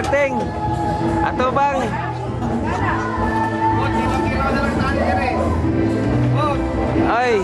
Berting. Ato bang? Ay.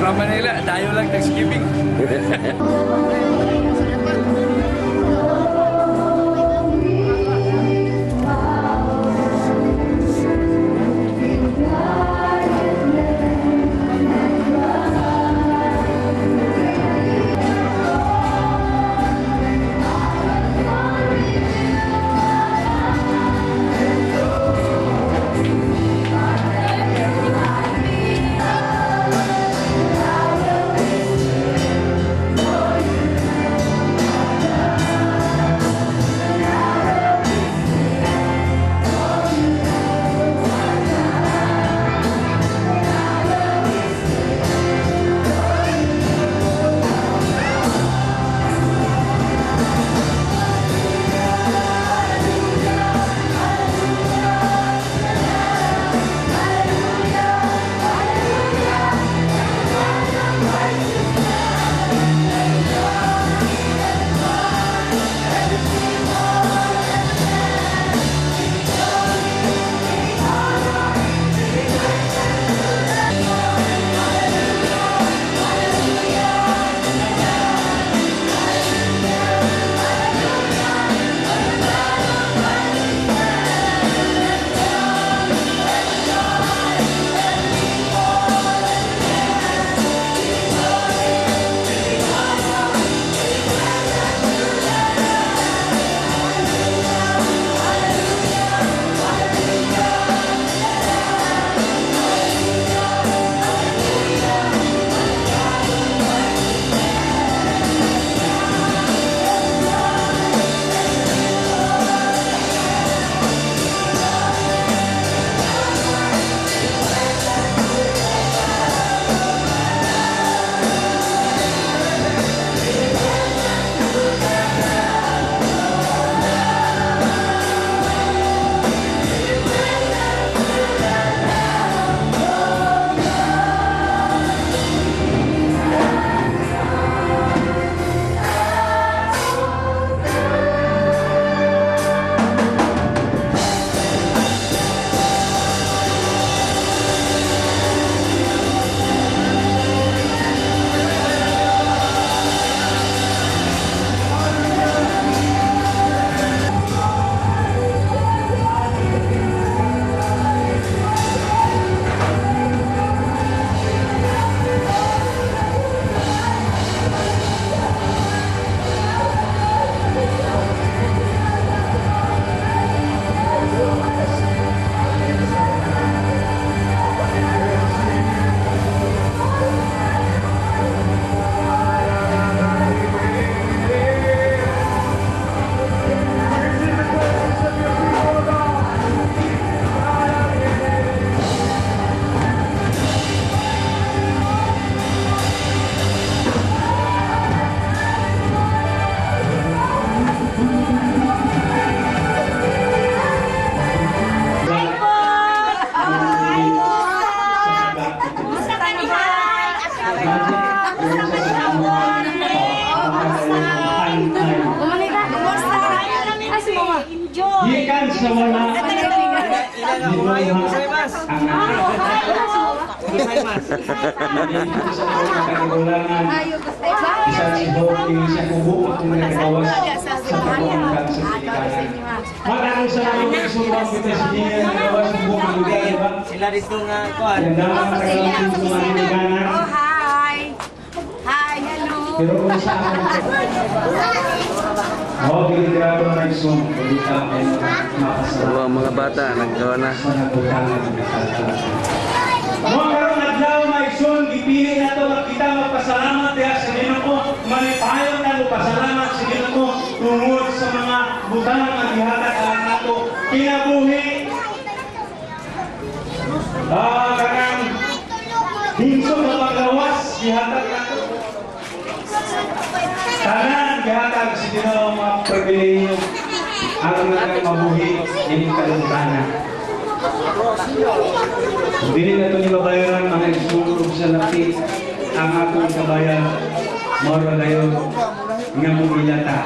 From Manila, tayo lang Thanksgiving. Gikan sa wala Ilan ang umayo mo sa mas? kagululangan isang sibok isa kubo at nagkawas sa pagkakang sa silikanan. Maraming salamat sa sumbang kita sa diya nagawas sa buong lugar, di ba? Sila dito nga kuan. Yan dapat sa kalang sa mga niliganan. Oh, hi! Hi, hello! Pero kung sa akin, ginitirato na isun, kulita ay makasalamat. Mga bata naggawa na. Sa nagutangan ng kasalan. Mga karong adlaw may isun, gipili na ito kita magpasalamat diha sa Ginoo. Malipayo na magpasalamat sa Ginoo tungod sa mga butang ang ihatag alang nato kinabuhi. Karang hinsog na paglawas ihatag nato. Tanan gihatag sa Ginoo mga pribilehiyo aron natin mabuhi ining kalungkanan. Dili na ito nibabayaran mga isulog sa lapit ang akong kabayan moro dayon nga mumilata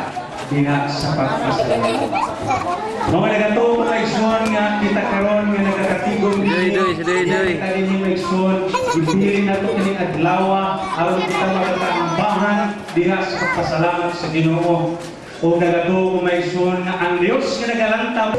diha sa pagpasalamat. Mga nagatuo mga igsoon nga kita karon nga nagakatigom Doy. kita rin yung igsoon ipili na ito kining adlaw aron kita magkatambahan diha sa pagpasalamat sa Ginoo. O nagatuo mga igsoon nga ang Dios nga nagalantaw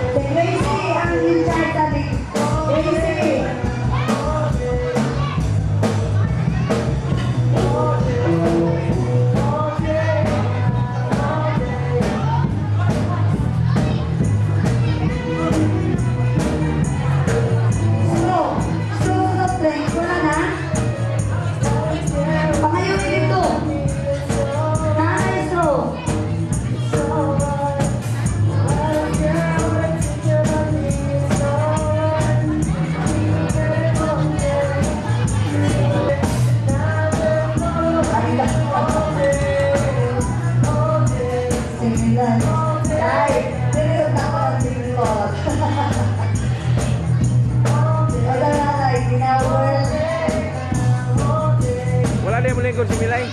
Wala na yung lingkod si Milay.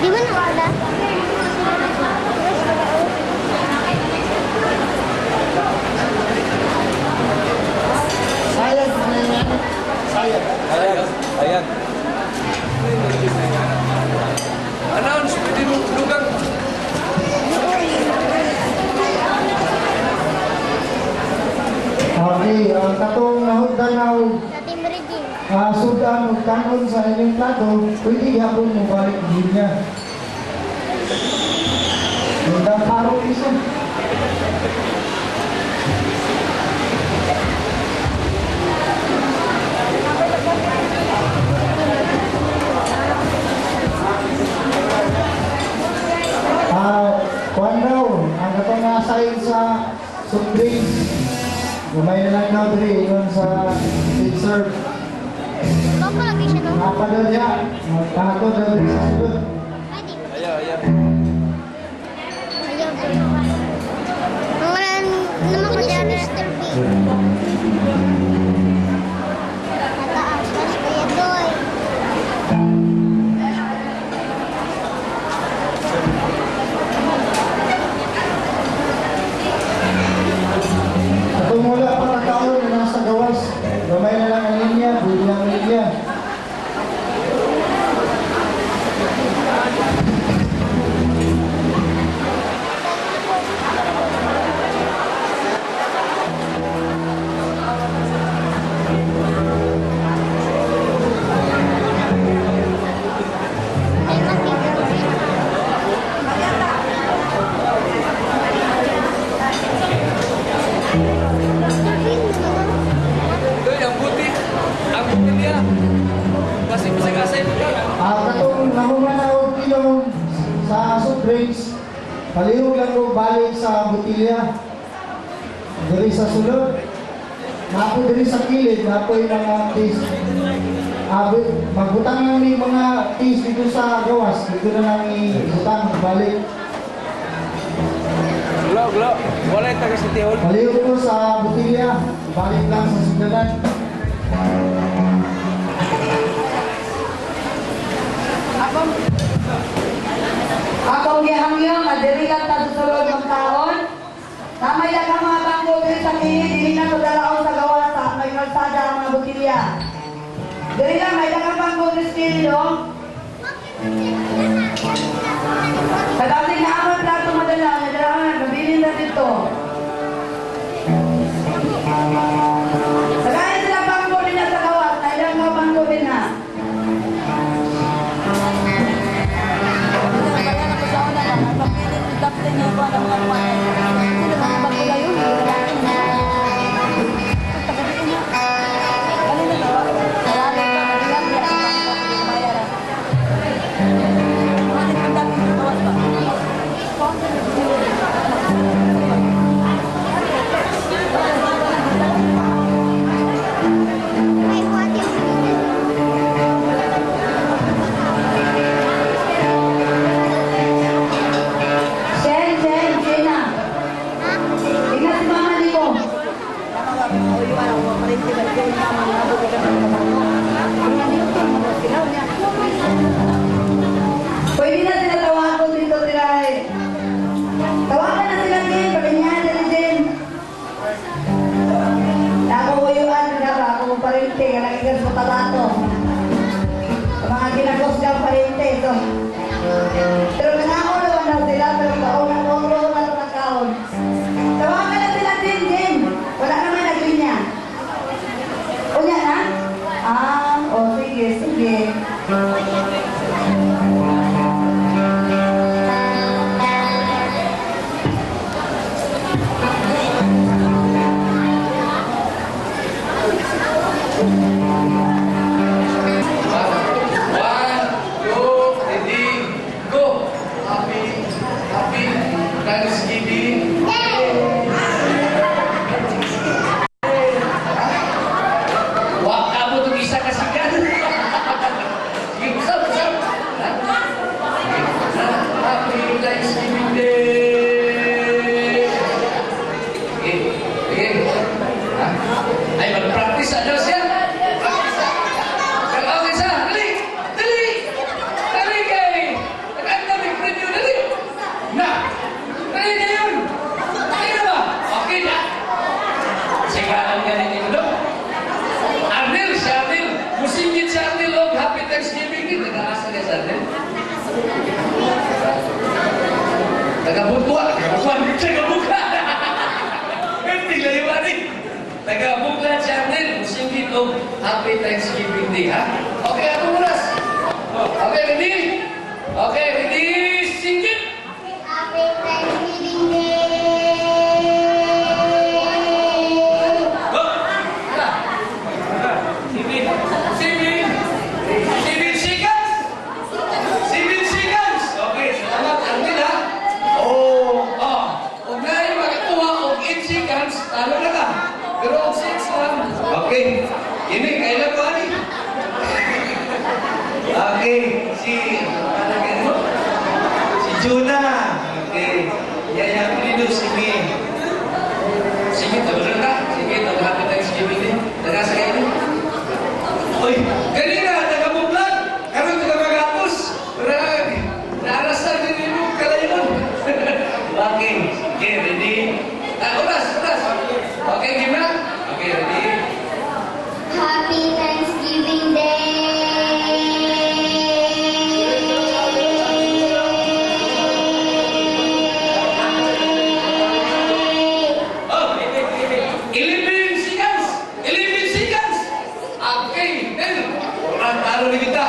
Di ba nakala? Ayan. Announce, pwede mo lugang. Okay, katong nahugdanaw Sa Team Redeem. sudan o kanon sa inyong plato, pwede yapon mo balik din niya. Hanggang araw isa. Kuhan daw, ang katong nasayin sa soft drinks. Gumay na lang daw diri yun sa food serve. Bako lagi siya no? Napadal niya, magkato daw diri sa sulod. Pwede. Ayaw. Ayaw ko. Ang wala naman ko dyan Mr. B. Mataas, mas kaya doy. Katong wala pa nagkaon na nasa gawas. Gamay na lang ang linya, buli lang ang linya. Ay, makikita. Doy, ang buti niya. Kasi masag-asay mo ka. Katong namumanaw kilo sa soft drinks, palihog lang ko balik sa botilya. Diri sa sulod. Napo diri sa kilid, napo yung mga tis. Magbutang lang ni mga tis dito sa gawas. Dito na lang ibutang, balik. Glo. Wala yung taga City Hall. Palihog ko sa botilya, balik lang sa sundanan. Akong gihangyang adiri lang ta susulod ng taon. Namay lang ang mga bangko diri sa kilid, dili na ko dalaon sa gawasa, may kalsada ang mga butilya. Diri lang may dagang bangko diri sa kilid, oh. Sa dating na amon plato madala, nadalaman, mabilin na dito. Sa kaya sila bangko din na sa gawas, na ilang mga bangko din na. Ay, what yung Sen, Gina. Ingat si mama di ko. Pwede na sila tawagan dito sila eh. Tawagan na sila din, palinyahan nila din. Nakakuyuan na ba? Ako mo parinte, kalakigan sa talato. Mga ginagos ka parinte ito. Pero nangako naman daw sila, pero kauna ko na ito nagkaon. Tawagan na sila din. Wala naman naglinya. Unya na? Sige. One, two, ready, go. Tagabukwa, tagabuka. Tingnan yung ani. Tagabukla si Arnel, musingit o Happy Thanksgiving Day, ha? Okay, ako oras. Okay, ready? Okay, ready? Singit! Happy Thanksgiving Day. Go! Hala! Sibin! Sibin! Sibin seconds! Sibin seconds! Okay, salamat, Arnel, ha? Huwag na yung makakuha og 8 seconds, talo na ka. Pero og 6 lang. Okay. Ini, kailan ko, ani? Okay, si Juna. Okay. Yaya Pilino, sige. Sige, tawalan ka. Sige, happy Thanksgiving din. Tagasakay din. Uy, kanina, taga-buklan. Karoon taga-magapos. Naarasan din mo, kalayon. Okay, okay, ready? Oras. Okay, gimana? Okay, ready? Happy Thanksgiving Day. Oh, 11 seconds. 11 seconds. Okay, then. Orang taruh di kita.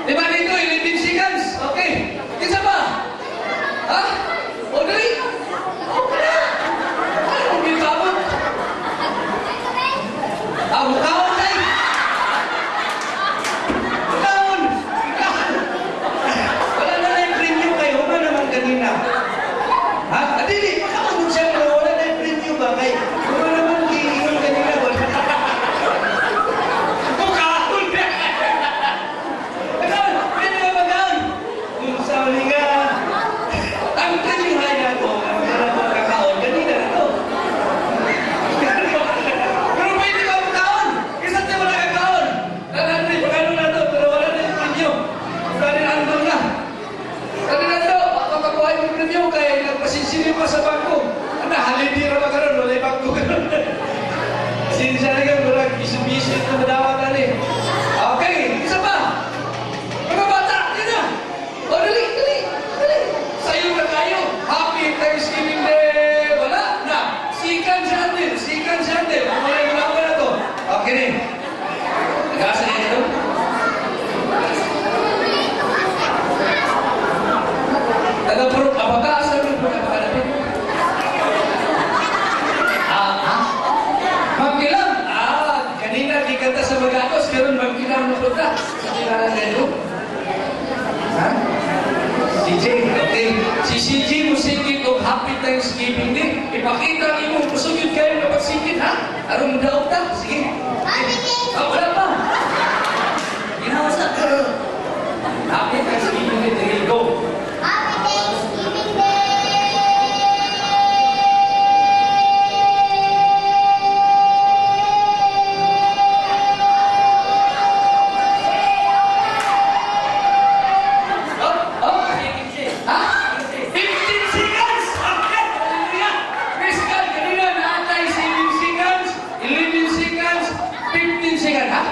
Di mana itu 11 seconds? Okay. Kita apa? Hah? Oh, dari? Oh, kena. Ano kita apa? Ang taon ay! Taon! Wala na yung premium kayo. Wala naman kanina. Ha? Hindi. Kaon siya pero wala na yung premium ba? Kay, wala naman kiinom kanina. Kaon! Kaon! Pwede ba mag-kaon? Kung sali nga. Ang premium ay na ko. Ang sarap mo kakaon. Kanina na to. Pero pwede ba magkaon? Isa't na wala kakaon. Nananay, pagano na to, pero wala na yung premium. Kani nando na. Kani nando, makakuha yung premium kaya nagpasinsili pa sa bangko. Ano, halidira ba karon? Wala yung bangko karon. Sinsya na kayo, wala, bisip-bisip na madawat tali. Okay, isa pa. Mga bata, yun na. O, dali. Sa'yo na kayo. Happy Thanksgiving Day. Wala na. Sikan sandil. Wala yung mga na to. Okay rin. Nag-asa niya ito? Taga-proof. Apag-asa rin po na pakalapit. Magkilang. Kanina kikanta sa Magatos. Karoon magkilang na punta. Sa kilalang ganito. Ha? CJ, okay. Si CJ musikit og Happy Thanksgiving Day. Ipakita ang imong kusugid kayo na pagsikit, ha? Aron daog ta. Sige. Happy Thanksgiving Wala pa. Ginawasak ka. Happy Thanksgiving Day. There you go. Happy Thanksgiving Day. Ha? 15 seconds! Okay! Hallelujah! Praise God! Kanina naatay 7 seconds, 11 seconds, 15 seconds, ha?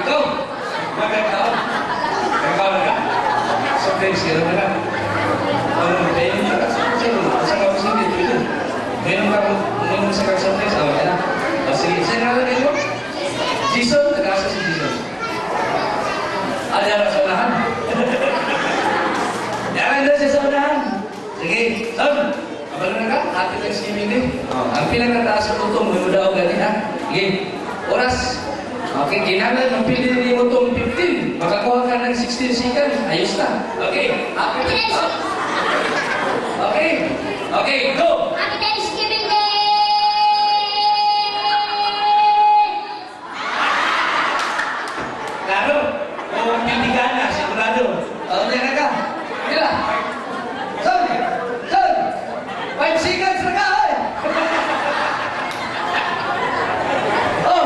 Ikaw? Magkakaon? Magkakaon na ka? So, friends, gano'n na lang. Meron ka sa kausapin dito. Meron sa kausapin. Okay na. Sige, sino na kayo? Jason, nag-asa si Jason. Ada sa unahan. Yaman doon sa unahan. Sige, Son. Kabalo na ka? Happy Thanksgiving Day. Ang pinakataas sa tutong, may daw ganin, ha? Sige, oras. Okay, kinalan, ang pili mo itong 15. Makakuha ka ng 16 seconds. Ayos na. Okay, happy Thanksgiving. Okay, go! Happy Thanksgiving Day. Klaro, kung pindigan na, sigurado. Diyan na ka. Kila. Son! 5 seconds na ka, oy! Oh!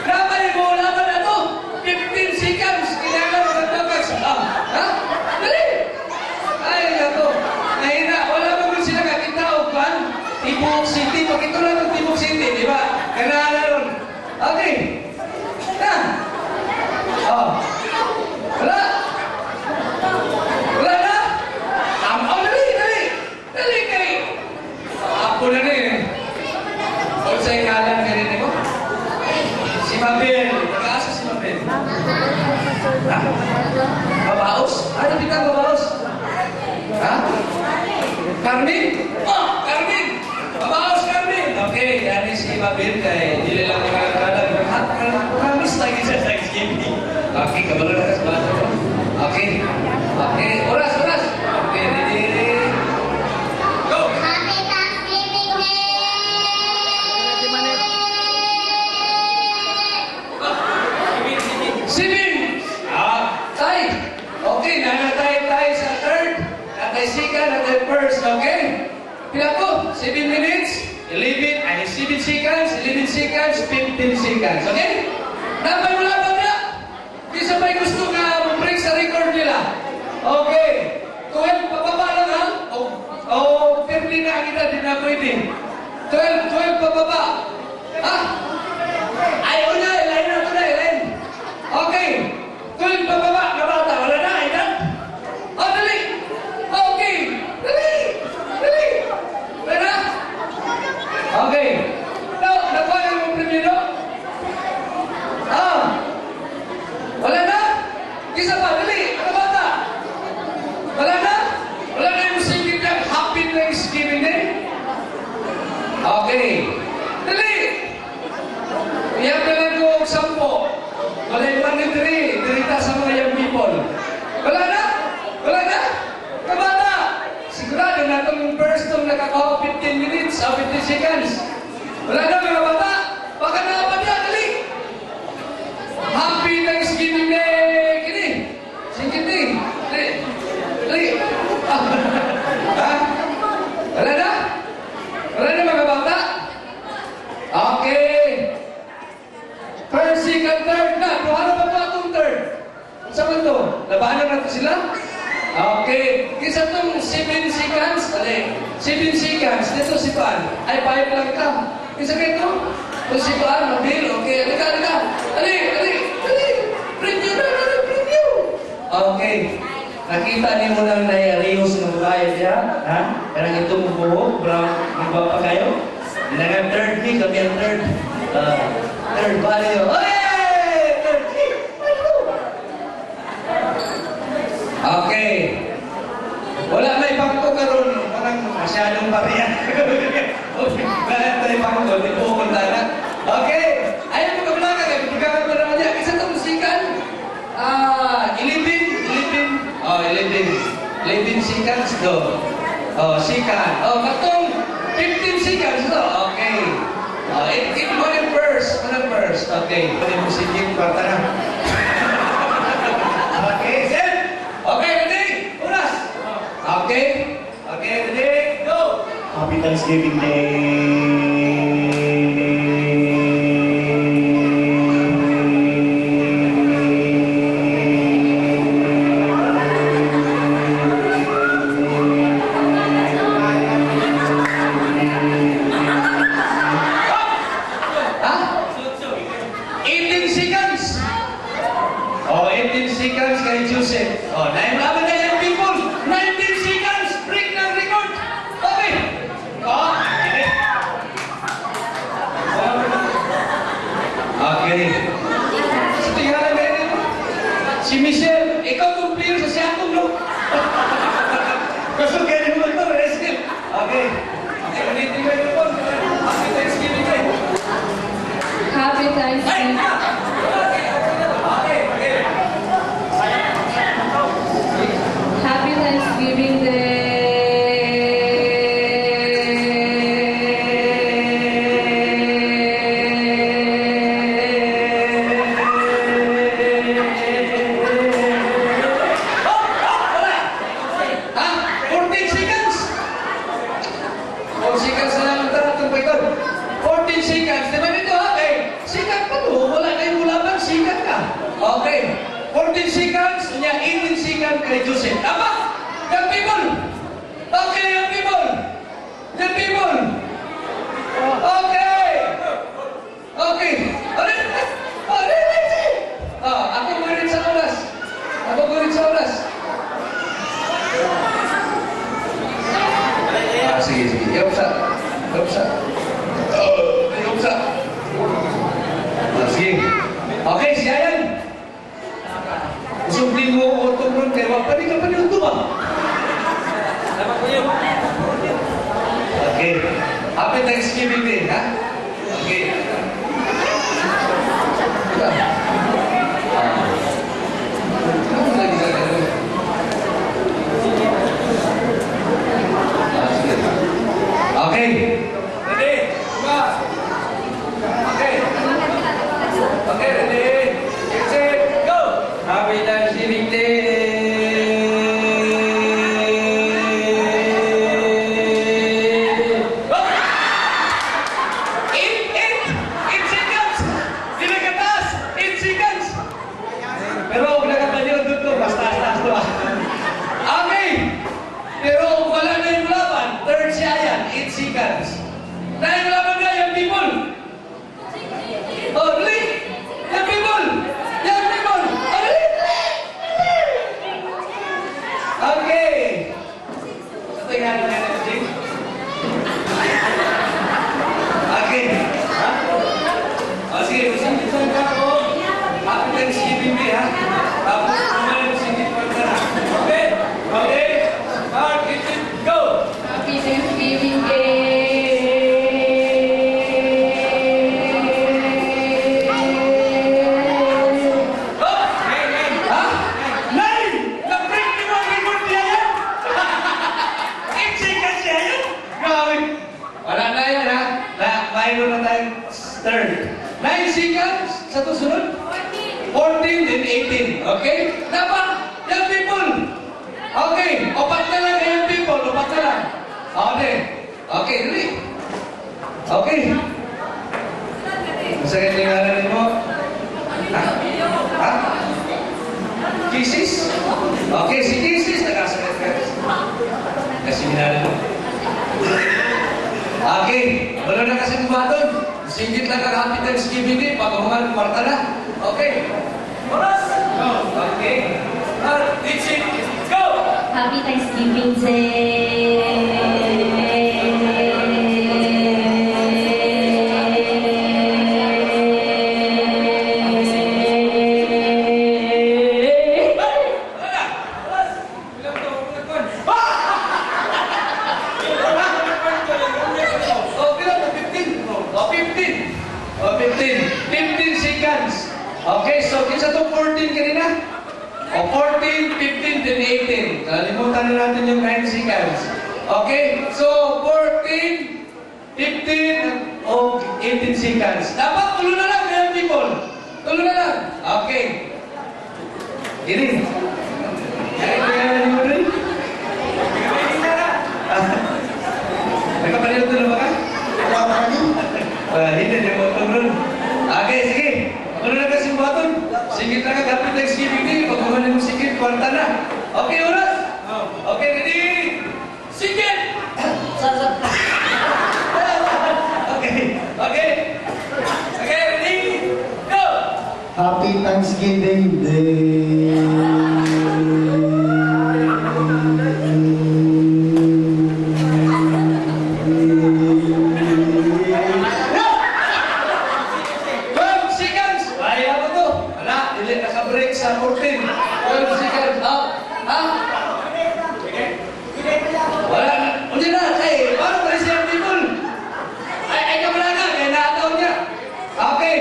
Naman mo, laban na to! 15 seconds! Kailangan mo ng tagas. Ha? Dali! Ay, ako. Mahina. Wala ba kung sila kakita o pan? Tibok City. Pakito lang ng Tibok City, di ba? Kanala ron. Okay. Na! Oh. Wala! Wala na? Oh, dali! Alvin kay dili lang kadang promise lagi sa Thanksgiving. Okay, kabalo na sa bata mo. Okay. Okay, oras. Okay, ready. Go. Happy Thanksgiving Day! Sibing! Tay! Okay, nanatay sa third. Natay second, natay first, okay? Pila ko? 7 minutes, 7 seconds, 11 seconds, 15 seconds, okay? Napay mo lang ba niya? Kisa may gusto nga mag-break sa record nila. Okay. 12, pababa lang ha? O 15 na kita, di na pwede. 12 pababa. Ha? Ayaw na, elayin na ito na, elayin. Okay. 12 pababa, kabata. Wala na, ilan? O, dali. Okay. Dali. Wala na? Okay. No, nakuha na yung primero. Wala na? Kisa pa, dali. Kabata. Wala na? Wala na yung singing na Happy Thanksgiving Day? Okay. Dali. Iyak na lang ko ang 10. Wala yung mandatory. Dirita sa mga young people. Wala na? Wala na? Kabata! Sigurado na itong first tong nakakawa 15 minutes o 15 seconds. Wala na mga bata? Baka na pa niya, dali! Happy Thanksgiving Day! Kini! Singkit din! Dali! Ha? Wala na? Wala na mga bata? Okay! First, second, third na. Ano ba ito itong third? Saan ito? Labanan na ito sila? Okay. Kisa itong 7 seconds. Dali. 7 seconds. Dito si Pan. Ay, 5 lang ka. Kisa ka ito? Ito si Pan. Mabil. Okay. Halika. Dali. Preview na. Preview. Okay. Nakita niyo mo lang na Rios ng bayad niya. Ha? Karang itong buhok. Brown. Iba pa kayo? Hindi nga third week. Kami ang third. Third value. Hey! Third week. Okay. Wala may bangko karon. Parang masyadong pariyan. Wala may bangko. Di po kumanda na. Okay. Ayaw mo kablaga. Pagkakas mo naman niya. Isa itong sikan. 11 seconds do. Sikan. Katong 15 seconds do. Okay. It mo yung first. Okay. Pwede mo sigil. Kwarta na. Okay. Set. Okay, ready? Unas. Okay, ready? Go! Happy Thanksgiving Ha? 18 seconds. 18 seconds kay Joseph. Naimlaban na yung people. 19 seconds. Break ng record. Okay. Hindi. Okay. Sa tingala na yun. Si Michelle, ikaw kung player sa siyatong, no? Gusto kayo naman ito, Resel. Okay. Ulitin ko yung phone. Happy Thanksgiving Day. Happy Thanksgiving. Happy Thanksgiving Ha? 14 seconds? 4 seconds na lang ang taratong paikot. 14 seconds. Di ba nito ha? Sikat pa to. Wala kayong mulaban. Sikat ka. Okay. 14 seconds. Niya 18 seconds kay Joseph. Tama? Young people. Okay, young people. Young people. Okay. Okay. Ako gulit sa oras. Sige. Yopsa. Sige. Okay, si Ayan. Usublin mo o tumron kay wag pa rin ka pa niyo ba? Okay. Happy Thanksgiving Day, ha? Okay. Okay. Ready? Come. Okay. Okay, ready? Get set, go! Happy Thanksgiving Day! Go! 8 seconds! Sila ka taas! 8 seconds! Pero huwag na ka tayo doon to. Basta-basta to ah. Okay! Pero wala na yung laban. Third siya yan. 8 seconds. Na yung laban na yung people! Oh, really? Young people! Young people! Oh, really? Okay! Ito yung hali natin, Jing. Okay. Ha? O sige, masingitan ka ako. Happy Thanksgiving Day, ha? Tapos naman yung singitan ka na. Okay? Okay? Start, get it, go! Happy Thanksgiving Day. Oh! Ha? 9! Na-break ni mo ang record niya yan? 8 seconds niya yan? Grabe. Wala na yan ha. Mayroon na tayong third. 9 seconds sa tusunod. 14 then 18. Okay? Dapat, young people. Okay. Opat na lang young people. Opat na lang. Okay. Okay, really? Okay. Masakit yung ngalan mo? Ha? Ha? Kisses? Okay, si Kisses. Nagkasakit ka. Kasi minala mo. Okay, wala na kasi bumaton. Singit lang ang Happy Thanksgiving Day. Pag-umangan, kwarta na. Okay. Oras! Go! Okay. It's it. Go! Happy Thanksgiving Day. Wala! Oras! Ilang to? Ilang to? Oh, bilang to? 15? Oh, 15. Oh, 15. 15 seconds. Okay, so isa to 14 kanina? O 14, 15, then 18. Kalimutan na natin yung 9 seconds. Okay, so 14, 15, o 18 seconds. Dapat tulo na lang, mga people. Tulo na lang. Okay. Gini. Kaya mo rin? Nakapaliw na ba ka? Hindi, di mo tumulong. Okay, sige. Ano na kasi baton? Sige na ka, Happy Thanksgiving Day. Pagkuhan mo sige, kwarta na. Okay, oras? Okay, ready? Sige! Okay, okay. Okay, ready? Go! Happy Thanksgiving Day. Seconds! Kaya mo to. Wala, hindi naka-break sa 14. 12 seconds. Up. Up. Wala na. Hindi na. Ay, paano ba siya people? Ay, kamala nga. Kaya naataw niya. Okay.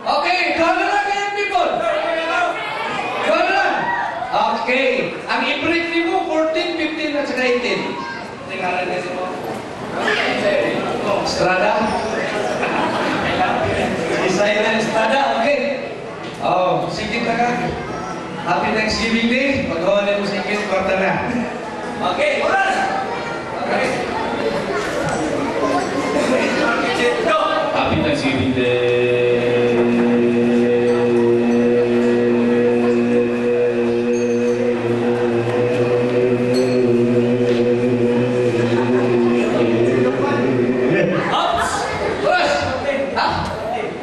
Okay. Gawin na lang kayo people. Gawin na lang. Okay. Ang i-break ni mo, 14, 15, at saka 18. Tingnan kasi mo. Strada. Isay na Estrada, okay? Oh, sikit na ka. Happy Thanksgiving Day. Pagawa na mo sikit, kwarta na. Okay, oras! Okay. Go! Happy Thanksgiving Day! Ups! Oras! Ha?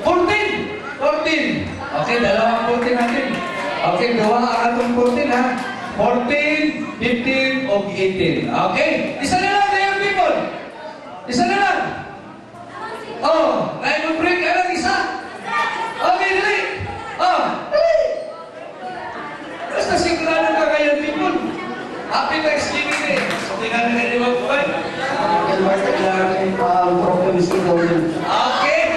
14! 14! Okay, dalawang 14 natin. Okay, gawa ang atong 14 ha. 14, 15, o 18. Okay? Isa na lang, young people! Isa na lang! Oh, na break ka lang isa. Okay, dali. Oh, dali. Basta sigurado ka kayo, people. Happy Thanksgiving Day. So, tingnan na kayo magbuhay. Ang proclaim ito. Okay.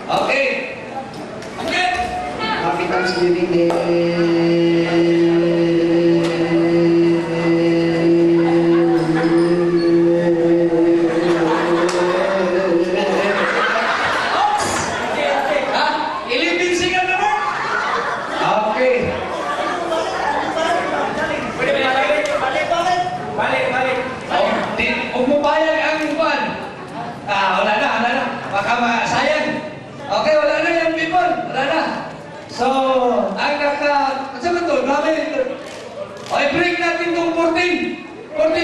Okay. Okay. Happy Thanksgiving Day. Ha? Ilibinsigan naman? Okay. Balik. Oh, umubayag ang iban. Wala na. Baka masayang. Okay, wala na yung people. Wala na. So, ang kasi ba ito? Okay, break natin itong 14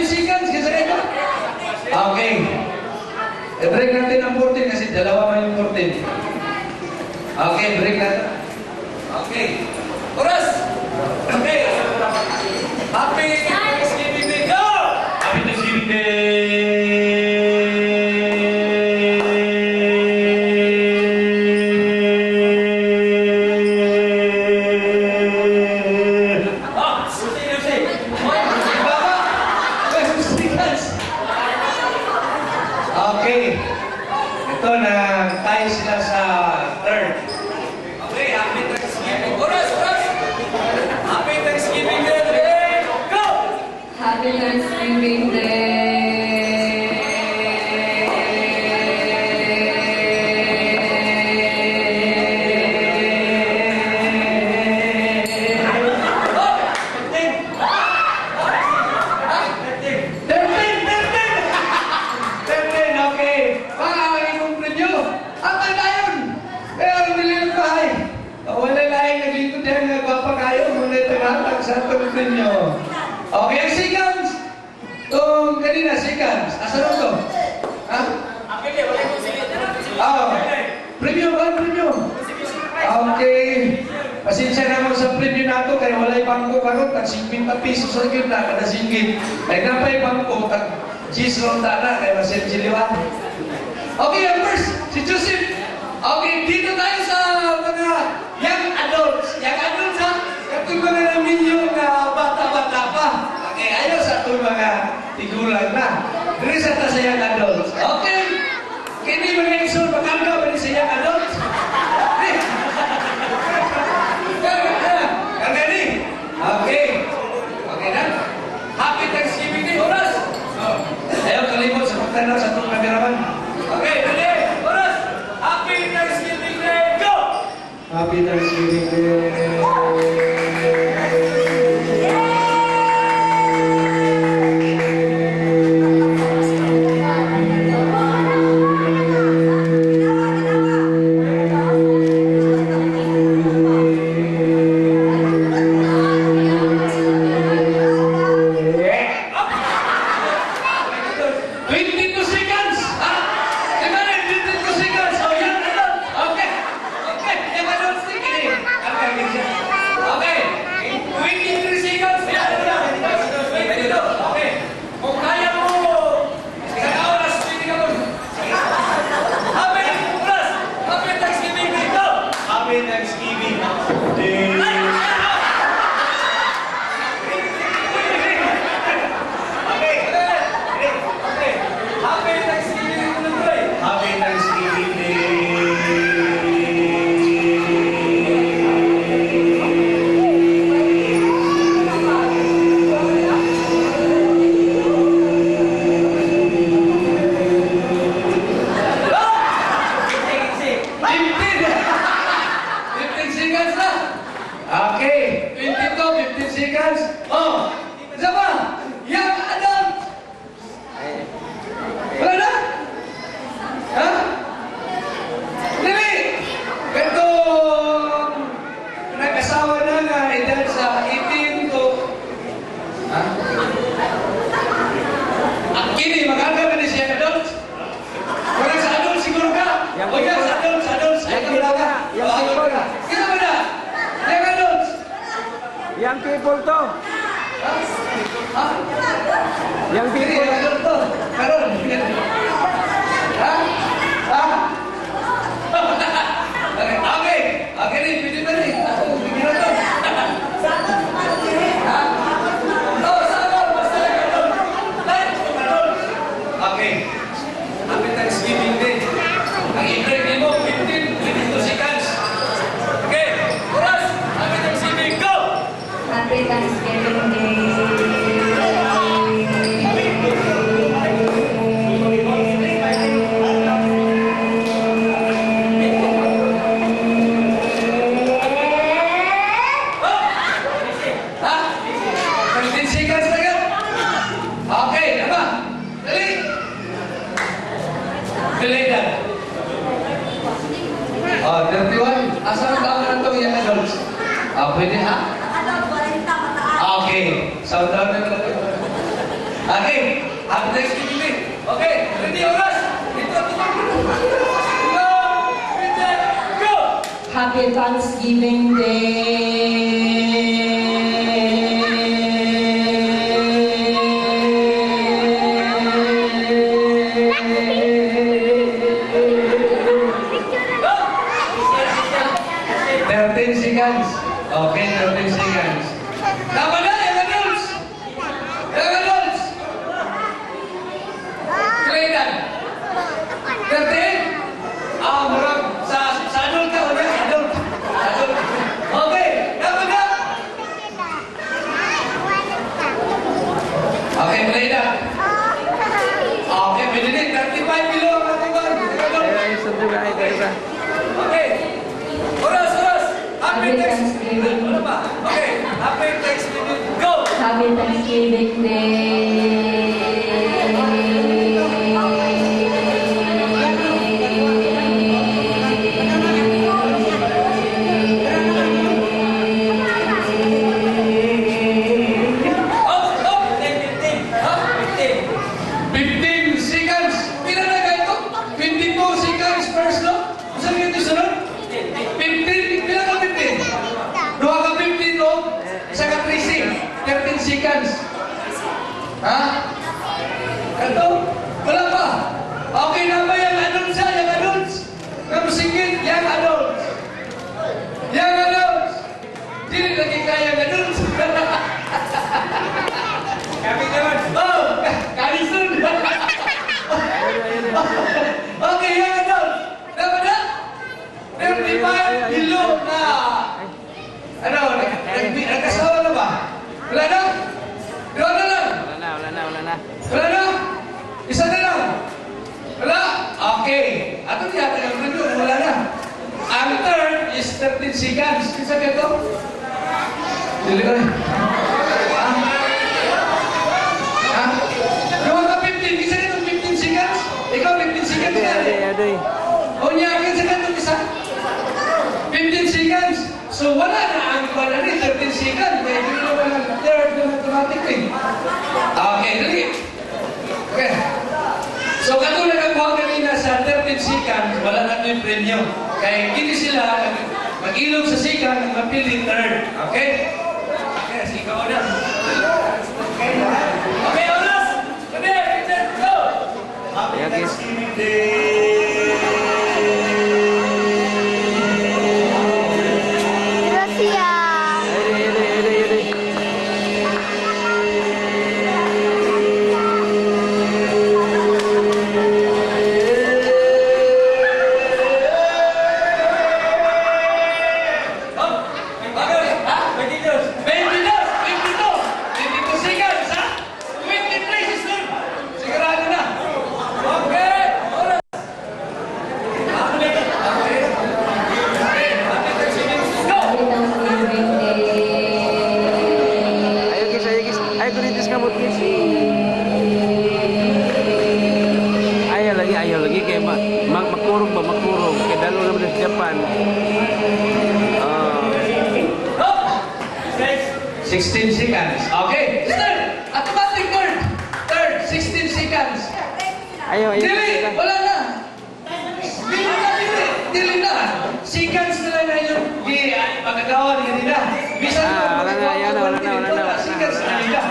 seconds. Kasi ito. Okay. I-break natin ang 14 kasi dalawa man yung 14. Okay, break natin. Okay. Oras! Okay. Happy Thanksgiving Day. Go! Happy Thanksgiving Day! Baba! 12 seconds. Okay. Ito na tayo sila sa third. Okay, happy Thanksgiving. Oras! Happy Thanksgiving Day. Go! Happy Thanksgiving Day. Oh! 13! 13, okay. Pakakagin kong preview. Ang tayo! Kaya ang nililang bahay. Wala laing naglingkod yan nagpapakayo. Muna tagatag sa itong preview. Okay, ang seconds. Itong kanina, seconds. Asan ito? Ha? Preview ba? Preview. Okay. Pasensya naman sa preview nato kaya wala bangko karon tag 50 pesos sa gitna kada singgit. Ay napay bangko tag 10 ronda na kaya masenjiliwan. Okay, first si Joseph. Okay, dito tayo sa mga young adults. Young adults ha? Katong mga namin yung bata-bata pa. Okay, ayaw sa itong mga tigulang na. Dili sa ta sa young adults. Okay. Kini mga isul, maganda ba ni sa young adults? Okay. Okay na? Happy Thanksgiving Day, oras! Ayaw kalimot sa pagtanaw sa itong kameraman. Okay, ready? Oras! Happy Thanksgiving Day, go! Happy Thanksgiving Day. Yang people to. Yang people. Karon. Ha? Ha? Okay. Okay rin, pwede ba rin? Bigyan na to. Ha? Oh, saan? Basta lang karon. Light ko karon. Okay. Happy Thanksgiving Day. Ang i-break mo, 15. Oh, 31. Asa ang taon na ito yung adults? Pwede ha? Okay. Sound down na ito. Okay. Happy Thanksgiving. Okay. Ready, oras? Dito, go! Happy Thanksgiving Day! 13 seconds. Okay, 13 seconds. Tama na, yung adults! Yung adults! Kailan? 13? Marang. Sa adult ka, o yan? Adult. Adult. Okay, tama na! Okay, play na. Okay, pwede din. 35 kilo ang katuban. Ay, sandali ba? Ay, kayo ba? Okay. Oras, oras. Happy Thanksgiving. Ano ba? Okay. Happy Thanksgiving. Go! Happy Thanksgiving Up, up. 15 seconds. Pila na kayo ito? 22 seconds first, no? Saan yun yung sunod? 15. Pila ka 15? Duha ka 15, no? Isa ka 13 seconds. Ha? Ito? Wala pa. Okay na ba yung adults ha? Yung adults? Kamusigit, yung adults. Yung adults. Dili lagi kaya yung adults. Kami naman. Oh! Kalisun! Okay, yung adults. Dapat na? 35 kilo na. Ano? Nagkasawa na ba? Wala na? Wala na lang? Wala na. Wala na? Isa na lang? Wala? Okay. Ato niya, tagang review, wala na. Ang third is 13 seconds. Isa ka ito? Dili ka rin. Ha? Ha? Gawa ka 15. Isa nito 15 seconds? Ikaw 15 seconds na. Aday. O niya, akin sa kanto isa. 15 seconds. So wala na ang iba na rin, 13 seconds. Kaya hindi naman ang third na automatically. Okay, dali. Okay. So katulad ang buwan kanina sa 13 seconds, wala na yung premyo. Kaya hindi sila mag-ilog sa second, mapili third. Okay? Okay, sige ka na. Okay, oras! Ready, set, go! Happy Ayan, guys. Thanksgiving Day! Gracias. Aday. Oh, bagus. Ha? 22. 22 seconds, ha? 23 seconds. Sigurado na. Okay. Oras. Okay. Go. Happy Thanksgiving Day! Ayo guys. Ay, kulitis ka mo guys. Ayaw lagi kaya makurong ba? Kaya dalo naman sa Japan. Up. 16 seconds. Okay. Third. Automatic third. Third. 16 seconds. Ayaw. Dili. Wala na. Dili na. Seconds na lang na yung pagkagawa ni nila. Bisan Wala na. Seconds na nila.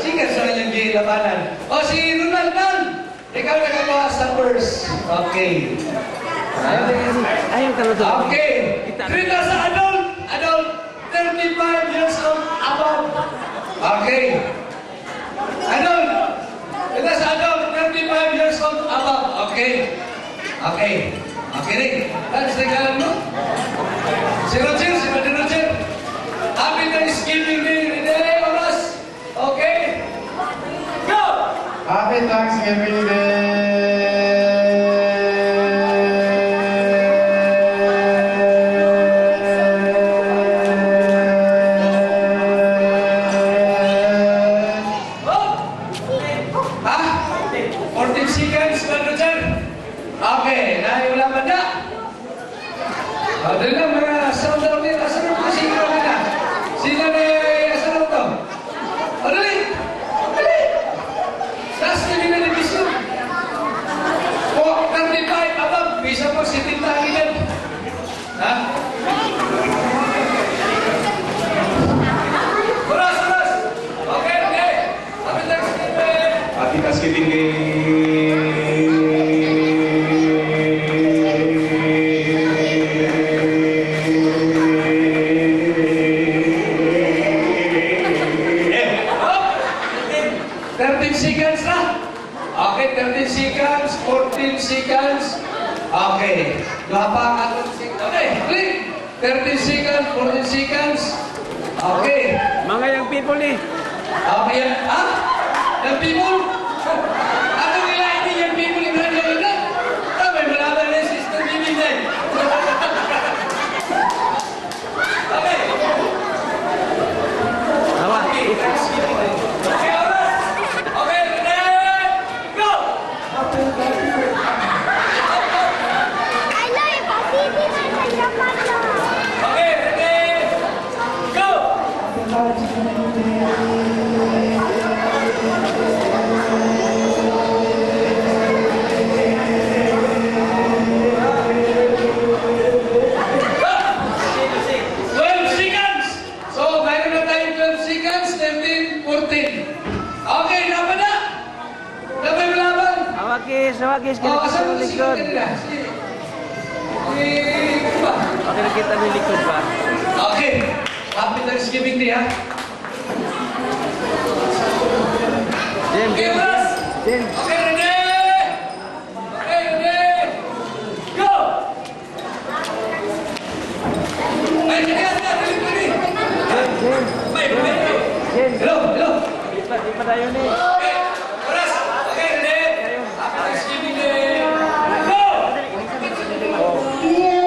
Seconds na lang yung gilabanan. O si Ronald Nan. Ikaw nagagawa sa first. Okay. Ayaw talaga. Okay. Krita sa adult. Adult. 35 years old above. Okay. Adult. Krita sa adult. 35 years old above. Okay. Okay. Okay rin. That's the galang mo. Si Roger. Happy Thanksgiving Day. Oras. Okay. Go. Happy Thanksgiving Day! Oh. Ha? 14 seconds, Roger. Okay. Wala ba na? Dali lang mga sound daw nila. Asan na si Carolina? Sila na asan na ito? Dali! Dali! Taas na nila na bisyo. O, 35 abang. Bisa mo si Tita Aguilar. Ha? Oras, oras! Okay, okay. Happy Thanksgiving! Happy Thanksgiving Day! Oh! 13 seconds na. Okay, 13 seconds, 14 seconds. Okay. Gapa ka 13 seconds. Okay, click. 13 seconds, 14 seconds. Okay. Mga young people ni. Okay, yan. Ha? Yung people? Ano nila ini yung people yung mga nila? May malaman na yung sister Mimi na. Okay. Awa. Okay, oras. Okay, ready? Go! Ano yung pasiti na sa Japan na? Okay, ready? Go! Seconds! So, mayroon na tayong 12 seconds, 13, 14. Okay, dapat na? Dapat mo laban? Awakis, awakis. Oh, Kita asan mo sa si likod. kanila? Kuba. Okay, nakita mo yung likod ba? Okay. Happy Thanksgiving Day, ha? Jen, Okay, Jen, oras. Jen. Okay, ready? Okay, ready? Go! Ay, sige, dali, dali. Jen, Jen. May, may. Jen. Hello, hello. Di pa tayo ni. Okay, oras. Okay, ready? Happy Thanksgiving Day. Go! Yeah!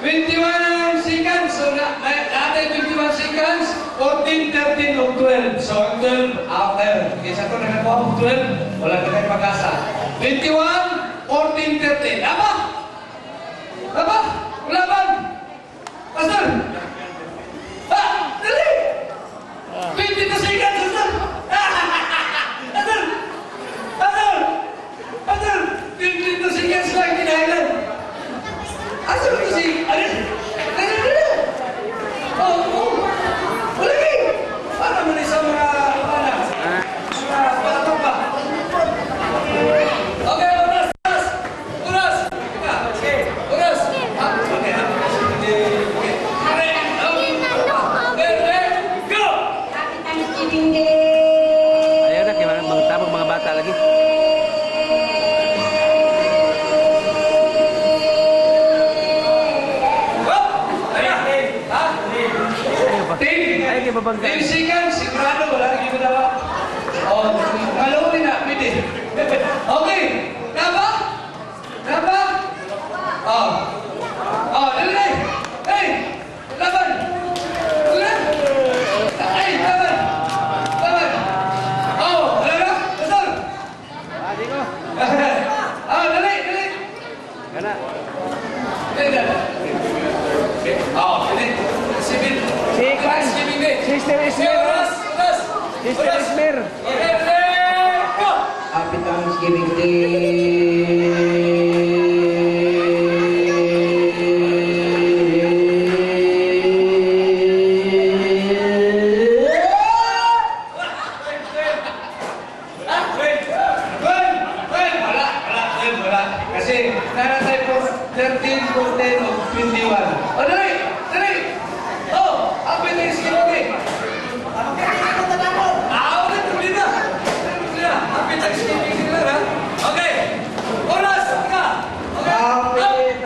21 seconds. So, natin 21 seconds. 14, 13, o 12. So, ang 12 after. Kesa ko na nakuha ang 12, wala na tayong pag-asa. 21, 14, 13. Apa? Apa? Laban! Pastor! Ha! Dali! 22 seconds, Pastor! Pastor! Pastor! Pastor! 22 seconds lang kinailan. Asa mo si... Ano? Ano? Oh, oh. Ulagi! Para mo sa mga... Mga batang ba? Okay, oras! Oras! Oras! Okay, oras! Okay, okay, ready, go! Happy Thanksgiving Day! Ayaw na, kaya mga tabang mga bata lagi. Ayaw ba? Ayaw kayo babangga. 10 seconds, sigurado wala nang ginawa. Oh, kalawin na, pwede. Okay, naba? Naba? Oh. Oh, dali. Hey, laban. Dali. Hey, laban. Laban. Oh, dali. Pastor. Adi ko. Oh, dali, dali. Kana. Dali, dali. Oh, dali. Sibin. Seconds. Thanksgiving Day. Sister Esmer. Oras, oras. Sister Oras. Esmer. Okay, ready, go! Happy Thanksgiving Day. Wala. Kasi naratay po 13, 14, o 21. O, dali! Dali! Oh! Happy Thanksgiving Day! Wala problema! Wala problema! Happy Thanksgiving Day lang, ha? Okay! Oras! Ka! Okay!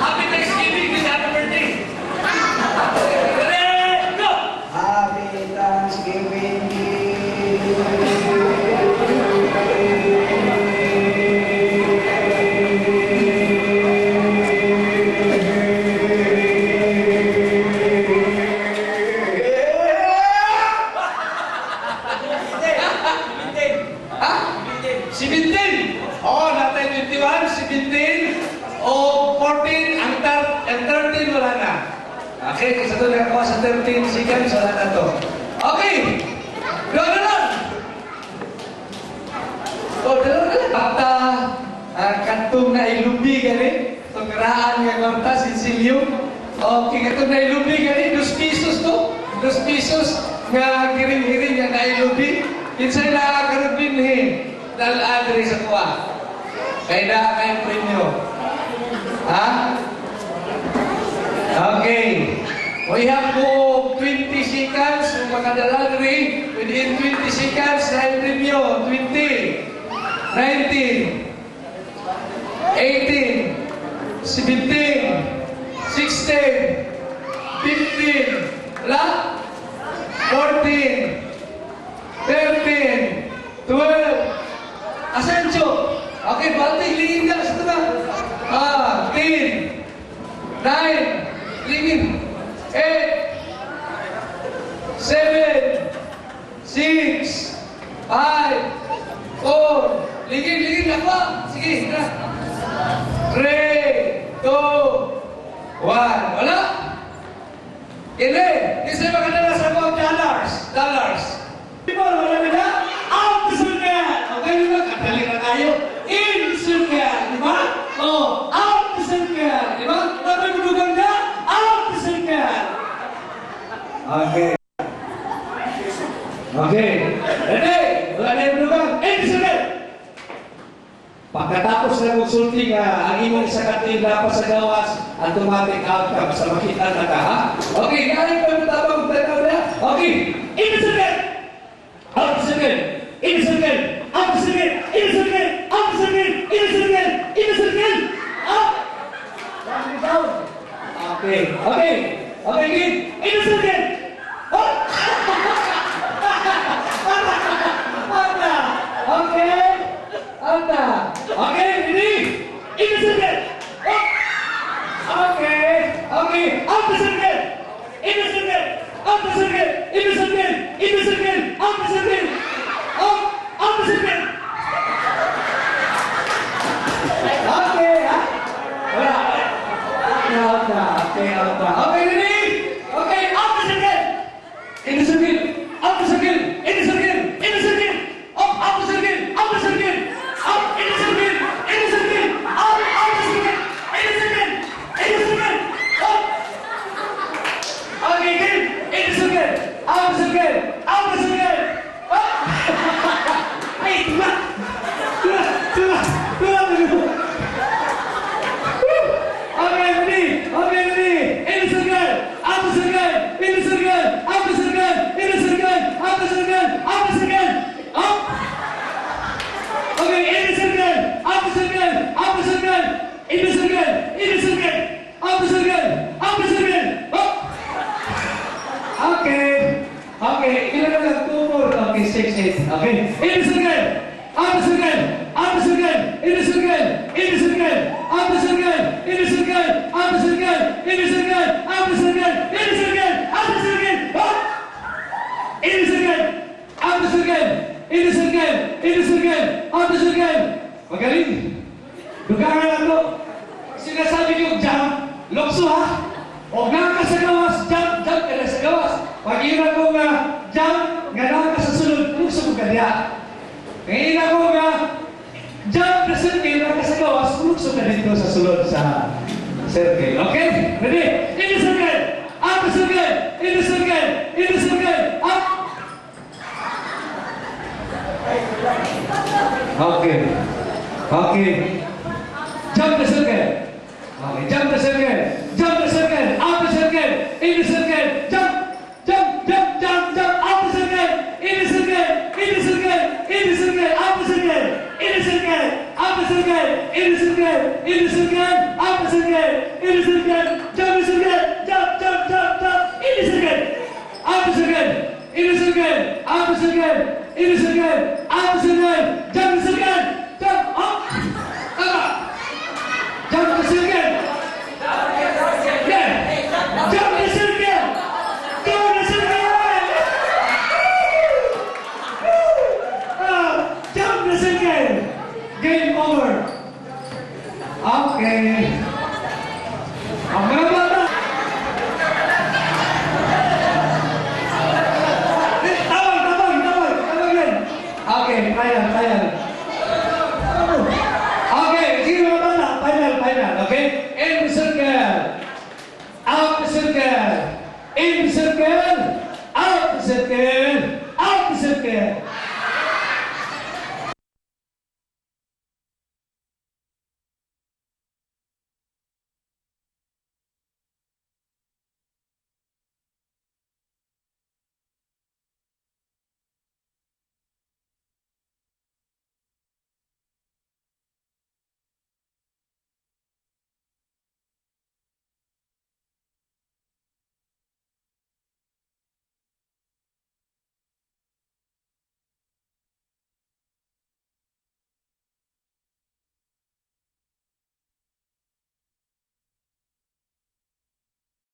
Happy Thanksgiving Day! Happy birthday! Dali! Go! Happy Thanksgiving Day. Ha? 17. Oh, natay 21, 17. O 14, ang 13 wala na. Okay, kasi ito nakakuha sa 13 seconds, wala na to. Okay. Doon na lang. O, doon na lang. Bata, kantong na ilubi gani. Itong karaan nga kwarta, Sinsilyo. Okay, katong na ilubi gani. 2 pesos to. 2 pesos nga giring-giring nga na ilubi. Kinsay na karubinhin. Dahil adre sa kuha. Kaya na kayong premyo. Ha? Okay. We have 20 seconds. Kung makadaladri, within 20 seconds, na premyo. 20, 19, 18, 17, 16, 15, wala? 14, 13, 12, Asenso. Okay, balting, lingin ka sa taba. 10, 9, lingin. 8, 7, 6, 5, 4, lingin ako. Sige, na. 3, 2, 1. Wala? Kini, kasi makadala sa mga dollars. People, wala na na? Out the circle! Okay, di ba? Kadali na tayo. In circle, di ba? Oh, out the circle, di ba? Tapos madugang na, out the circle. Okay. Okay. Ready? Wala na yung madugang. In the circle! Pagkatapos na consulting, ang imong isa kandidato sa gawas, automatic outcome sa makita na ka, ha? Okay, galing pa yung tabang tataw na. Okay, in the circle! Out the circle! In the circle! Out the circle! In the circle! Out the circle! In the circle! In the circle! Up! Down! Okay, okay! Okay, again! In the circle! Up! Okay! Anda! Okay, ready? In the circle! Up! Okay! Okay! Out the circle! In the circle! Out the circle! In the circle! In the circle! Out the circle! Up! Out the circle! Okay, ha? Wala. Out na. Okay, out na. Okay, ready? Okay, out the circle! In the circle! Out the circle! In the circle! In the circle! Up! Out the circle! Out the circle! Up! In the circle! In the circle! Out! Out the circle! In the circle! In the circle! Up! Okay, again! In the circle! Out the circle! Out the circle! Up! Ay, tula! Tula! Tula! Tula! Okay, ready? Okay, ready? In the circle! Out the circle! In the circle! Out the circle! In the circle! Out the circle! Out the circle! Up! Okay, in the circle! Out the circle! Out the circle! In the circle! In the circle! Out the circle! Out the circle! Up! Okay. Okay, ilan na lang? 2 more. Okay, 6, 8. Okay. In the circle! Out the circle! Out the circle! In the circle! In the circle! Out the circle! In the circle! Out the circle! In the circle! Out the circle! In the circle! Out the circle! Up! In the circle! Out the circle! In the circle! In the circle! Out the circle! Magaling! Dugangan lang to. Sinasabi niyo, jump, lokso ha? O nga ka sa gawas, jump ka na sa gawas. Pag ina ko nga, jump, nga na ka sa sulod, lokso mo ganyan. Pag ina ko nga, jump na circle, nga ka sa gawas, lokso ka dito sa sulod sa circle. Okay? Ready? In the circle! Out the circle! In the circle! In the circle! Up! Okay. Okay. Jump the circle. Okay, jump the circle. Jump the circle. Out the circle. In the circle. Jump. Jump. Jump. Jump. Jump. Out the circle. In the circle. In the circle. In the circle. Out the circle. In the circle. Out the circle. In the circle. In the circle. Out the circle. In the circle. Jump the circle. Jump. Jump. Jump. Jump. In the circle. Out the circle. In the circle. Out the circle. In the circle. Out the circle. Jump the circle. Jump. Up. Jump the circle. Yeah. Jump the circle. Go the circle. Game over. Okay. Ang mga bata. Tawag yan. Okay, kaya.